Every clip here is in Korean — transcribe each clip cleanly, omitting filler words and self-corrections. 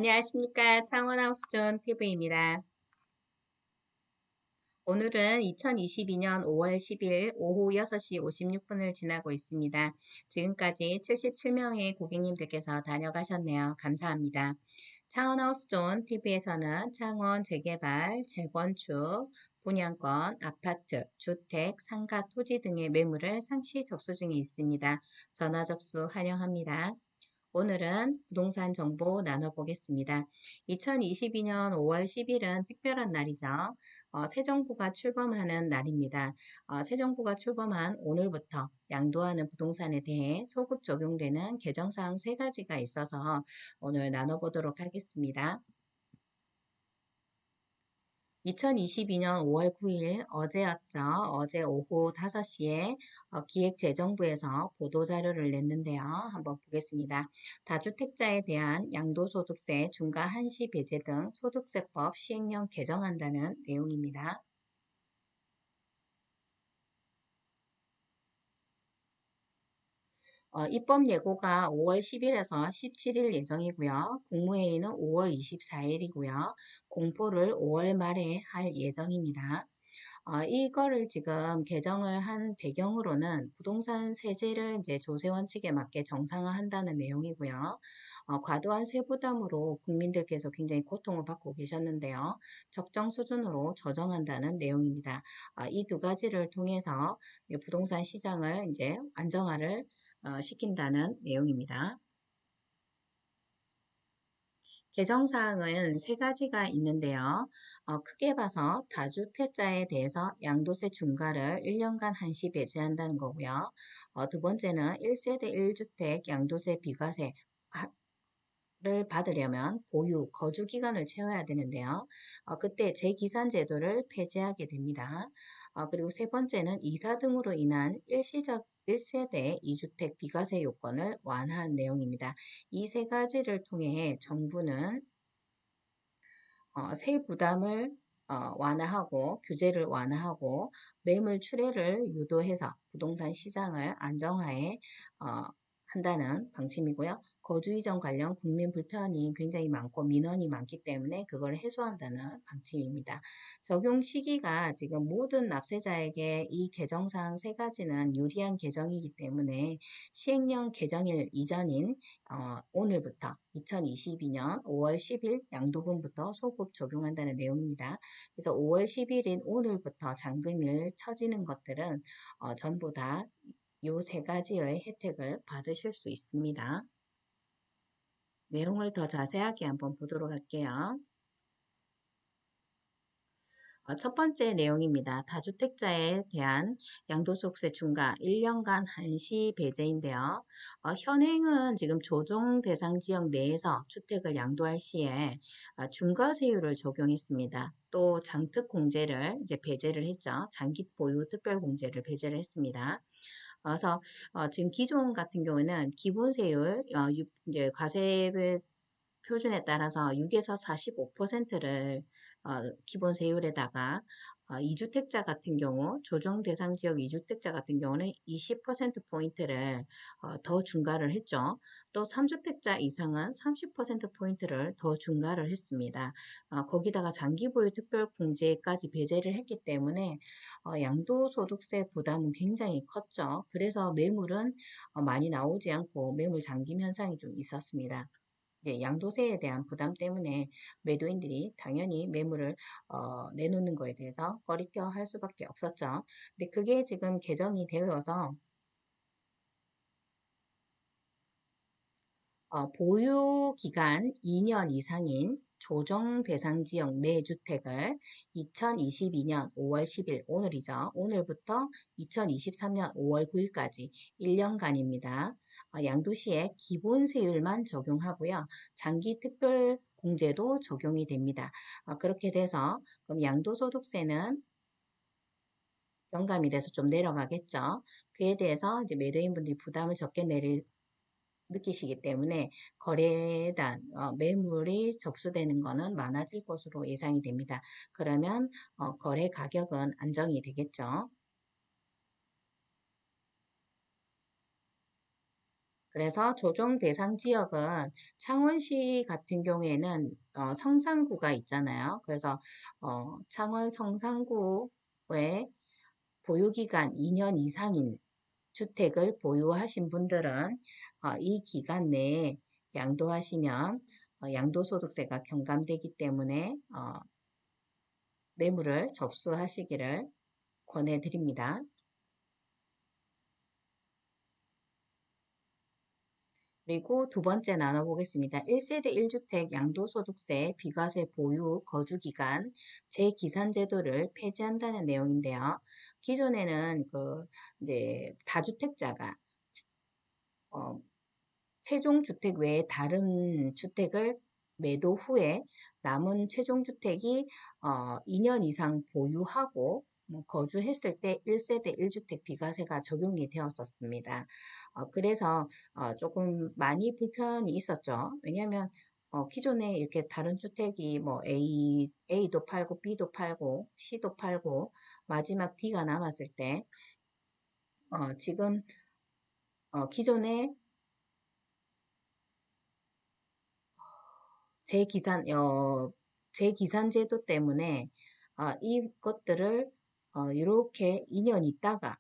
안녕하십니까. 창원하우스존 TV입니다. 오늘은 2022년 5월 10일 오후 6시 56분을 지나고 있습니다. 지금까지 77명의 고객님들께서 다녀가셨네요. 감사합니다. 창원하우스존 TV에서는 창원 재개발, 재건축, 분양권, 아파트, 주택, 상가, 토지 등의 매물을 상시 접수 중에 있습니다. 전화 접수 환영합니다. 오늘은 부동산 정보 나눠보겠습니다. 2022년 5월 10일은 특별한 날이죠. 새 정부가 출범하는 날입니다. 새 정부가 출범한 오늘부터 양도하는 부동산에 대해 소급 적용되는 개정사항 3가지가 있어서 오늘 나눠보도록 하겠습니다. 2022년 5월 9일 어제였죠. 어제 오후 5시에 기획재정부에서 보도자료를 냈는데요. 한번 보겠습니다. 다주택자에 대한 양도소득세 중과 한시 배제 등 소득세법 시행령 개정한다는 내용입니다. 입법 예고가 5월 10일에서 17일 예정이고요. 국무회의는 5월 24일이고요. 공포를 5월 말에 할 예정입니다. 이거를 지금 개정을 한 배경으로는 부동산 세제를 이제 조세 원칙에 맞게 정상화한다는 내용이고요. 과도한 세부담으로 국민들께서 굉장히 고통을 받고 계셨는데요. 적정 수준으로 조정한다는 내용입니다. 이 두 가지를 통해서 부동산 시장을 이제 안정화를 시킨다는 내용입니다. 개정사항은 3가지가 있는데요. 크게 봐서 다주택자에 대해서 양도세 중과를 1년간 한시 배제한다는 거고요. 두 번째는 1세대 1주택 양도세 비과세 를 받으려면 보유, 거주 기간을 채워야 되는데요. 그때 재기산 제도를 폐지하게 됩니다. 그리고 세 번째는 이사 등으로 인한 일시적 1세대 2주택 비과세 요건을 완화한 내용입니다. 이 3가지를 통해 정부는 세 부담을 완화하고 규제를 완화하고 매물 출회를 유도해서 부동산 시장을 안정화해 한다는 방침이고요. 거주 이전 관련 국민 불편이 굉장히 많고 민원이 많기 때문에 그걸 해소한다는 방침입니다. 적용 시기가 지금 모든 납세자에게 이 개정사항 3가지는 유리한 개정이기 때문에 시행령 개정일 이전인 오늘부터 2022년 5월 10일 양도분부터 소급 적용한다는 내용입니다. 그래서 5월 10일인 오늘부터 잔금일 쳐지는 것들은 전부 다 이 3가지의 혜택을 받으실 수 있습니다. 내용을 더 자세하게 한번 보도록 할게요. 첫 번째 내용입니다. 다주택자에 대한 양도소득세 중과 1년간 한시 배제인데요. 현행은 지금 조정 대상 지역 내에서 주택을 양도할 시에 중과세율을 적용했습니다. 또 장특공제를 이제 배제를 했죠. 장기 보유 특별공제를 배제를 했습니다. 그래서 지금 기존 같은 경우는 기본세율 이제 과세 표준에 따라서 6에서 45%를 기본 세율에다가 2주택자 같은 경우 조정 대상 지역 2주택자 같은 경우는 20%포인트를 더 중과를 했죠. 또 3주택자 이상은 30%포인트를 더 중과를 했습니다. 거기다가 장기 보유 특별 공제까지 배제를 했기 때문에 양도소득세 부담은 굉장히 컸죠. 그래서 매물은 많이 나오지 않고 매물 잠김 현상이 좀 있었습니다. 양도세에 대한 부담 때문에 매도인들이 당연히 매물을 내놓는 거에 대해서 꺼리껴 할 수밖에 없었죠. 근데 그게 지금 개정이 되어서 보유 기간 2년 이상인 조정 대상 지역 내 주택을 2022년 5월 10일 오늘이죠. 오늘부터 2023년 5월 9일까지 1년간입니다. 양도시에 기본세율만 적용하고요. 장기 특별 공제도 적용이 됩니다. 그렇게 돼서 그럼 양도소득세는 경감이 돼서 좀 내려가겠죠. 그에 대해서 이제 매도인분들이 부담을 적게 느끼시기 때문에 거래단 매물이 접수되는 것은 많아질 것으로 예상이 됩니다. 그러면 거래 가격은 안정이 되겠죠. 그래서 조정 대상 지역은 창원시 같은 경우에는 성산구가 있잖아요. 그래서 창원 성산구에 보유기간 2년 이상인 주택을 보유하신 분들은 이 기간 내에 양도하시면 양도소득세가 경감되기 때문에 매물을 접수하시기를 권해드립니다. 그리고 두 번째 나눠보겠습니다. 1세대 1주택 양도소득세 비과세 보유 거주기간 재기산제도를 폐지한다는 내용인데요. 기존에는 이제 다주택자가 어, 최종주택 외에 다른 주택을 매도 후에 남은 최종주택이 2년 이상 보유하고 거주했을 때 1세대 1주택 비과세가 적용이 되었었습니다. 그래서 조금 많이 불편이 있었죠. 왜냐하면 기존에 이렇게 다른 주택이 뭐 A도 팔고 B도 팔고 C도 팔고 마지막 D가 남았을 때 지금 기존에 재기산, 재기산 제도 때문에 이것들을 이렇게 2년 있다가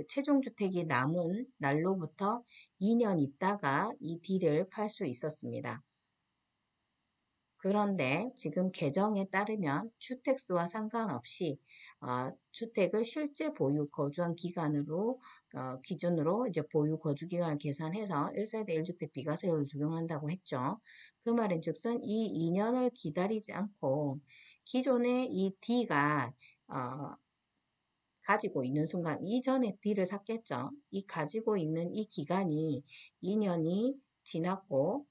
최종 주택이 남은 날로부터 2년 있다가 이 D를 팔 수 있었습니다. 그런데 지금 개정에 따르면 주택수와 상관없이 주택을 실제 보유 거주한 기간으로 기준으로 이제 보유 거주 기간을 계산해서 1세대 1주택 비과세율을 적용한다고 했죠. 그 말인즉슨 이 2년을 기다리지 않고 기존의 이 D가 가지고 있는 순간 이전에 D를 샀겠죠. 이 가지고 있는 이 기간이 2년이 지났고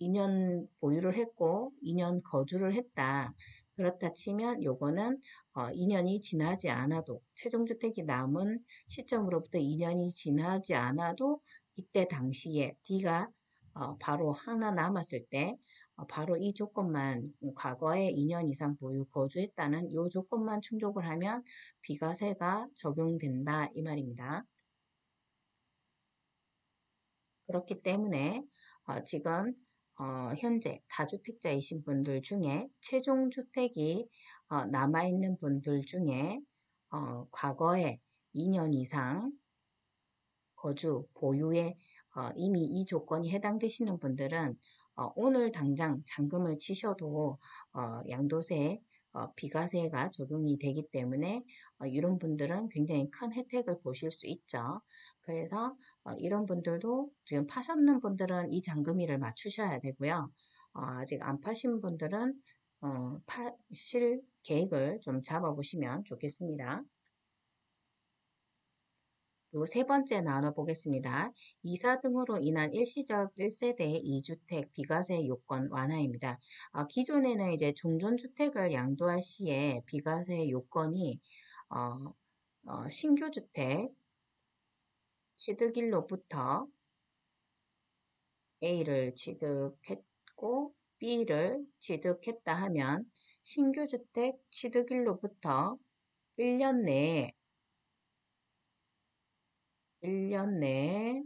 2년 보유를 했고 2년 거주를 했다. 그렇다 치면 요거는 2년이 지나지 않아도 최종주택이 남은 시점으로부터 2년이 지나지 않아도 이때 당시에 D가 바로 하나 남았을 때 바로 이 조건만 과거에 2년 이상 보유 거주했다는 이 조건만 충족을 하면 비과세가 적용된다 이 말입니다. 그렇기 때문에 지금 현재 다주택자이신 분들 중에 최종주택이 남아있는 분들 중에 과거에 2년 이상 거주, 보유에 이미 이 조건이 해당되시는 분들은 오늘 당장 잔금을 치셔도 양도세, 비과세가 적용이 되기 때문에 이런 분들은 굉장히 큰 혜택을 보실 수 있죠. 그래서 이런 분들도 지금 파셨는 분들은 이 잔금일을 맞추셔야 되고요. 아직 안 파신 분들은 파실 계획을 좀 잡아보시면 좋겠습니다. 그리고 세 번째 나눠보겠습니다. 이사 등으로 인한 일시적 1세대 2주택 비과세 요건 완화입니다. 기존에는 이제 종전주택을 양도할 시에 비과세 요건이 신규 주택 취득일로부터 A를 취득했고 B를 취득했다 하면 신규 주택 취득일로부터 1년 내에 1년 내에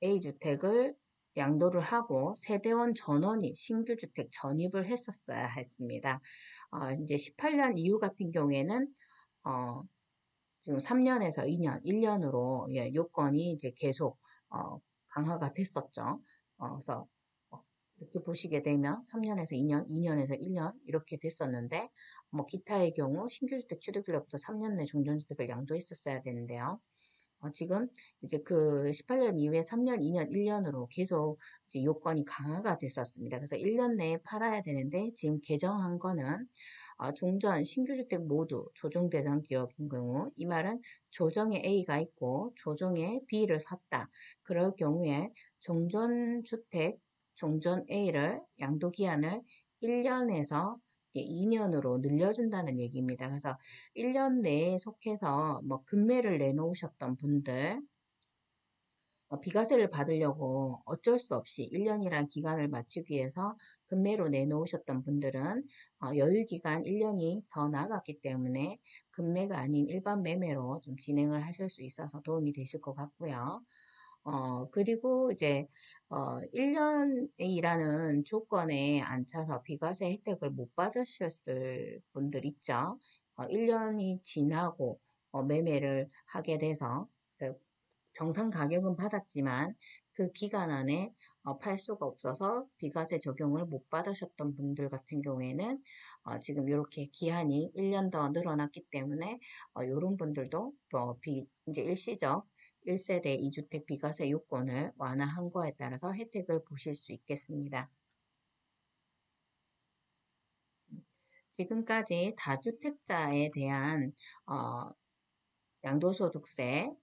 A주택을 양도를 하고 세대원 전원이 신규주택 전입을 했었어야 했습니다. 이제 18년 이후 같은 경우에는 지금 3년에서 2년, 1년으로 요건이 이제 계속 강화가 됐었죠. 그래서 이렇게 보시게 되면 3년에서 2년, 2년에서 1년 이렇게 됐었는데 기타의 경우 신규주택 취득일로부터 3년 내 종전주택을 양도했었어야 되는데요. 지금 이제 그 18년 이후에 3년, 2년, 1년으로 계속 이제 요건이 강화가 됐었습니다. 그래서 1년 내에 팔아야 되는데 지금 개정한 거는 종전 신규주택 모두 조정 대상 지역인 경우 이 말은 조정에 A가 있고 조정에 B를 샀다. 그럴 경우에 종전주택, 종전 A를 양도기한을 1년에서 2년으로 늘려준다는 얘기입니다. 그래서 1년 내에 속해서 뭐 금매를 내놓으셨던 분들 비과세를 받으려고 어쩔 수 없이 1년이란 기간을 맞추기 위해서 급매로 내놓으셨던 분들은 여유기간 1년이 더 남았기 때문에 급매가 아닌 일반 매매로 좀 진행을 하실 수 있어서 도움이 되실 것 같고요. 그리고 이제, 1년이라는 조건에 안 차서 비과세 혜택을 못 받으셨을 분들 있죠. 1년이 지나고 매매를 하게 돼서 정상 가격은 받았지만 그 기간 안에 팔 수가 없어서 비과세 적용을 못 받으셨던 분들 같은 경우에는 지금 이렇게 기한이 1년 더 늘어났기 때문에 이런 분들도 이제 일시적 1세대 2주택 비과세 요건을 완화한 거에 따라서 혜택을 보실 수 있겠습니다. 지금까지 다주택자에 대한 어, 양도소득세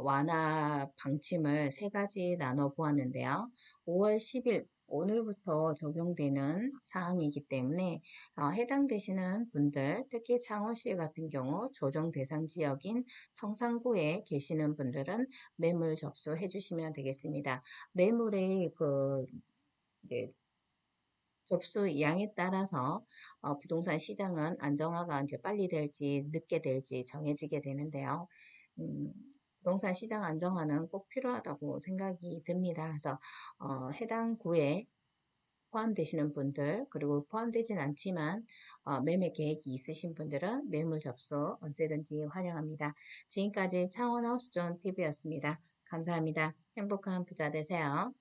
완화 방침을 세 가지 나눠 보았는데요. 5월 10일 오늘부터 적용되는 사항이기 때문에 해당되시는 분들, 특히 창원시 같은 경우 조정 대상 지역인 성산구에 계시는 분들은 매물 접수해 주시면 되겠습니다. 매물의 이제 접수 양에 따라서 부동산 시장은 안정화가 이제 빨리 될지 늦게 될지 정해지게 되는데요. 음, 부동산 시장 안정화는 꼭 필요하다고 생각이 듭니다. 그래서 해당 구에 포함되시는 분들 그리고 포함되진 않지만 매매 계획이 있으신 분들은 매물 접수 언제든지 환영합니다. 지금까지 창원하우스존 TV였습니다. 감사합니다. 행복한 부자 되세요.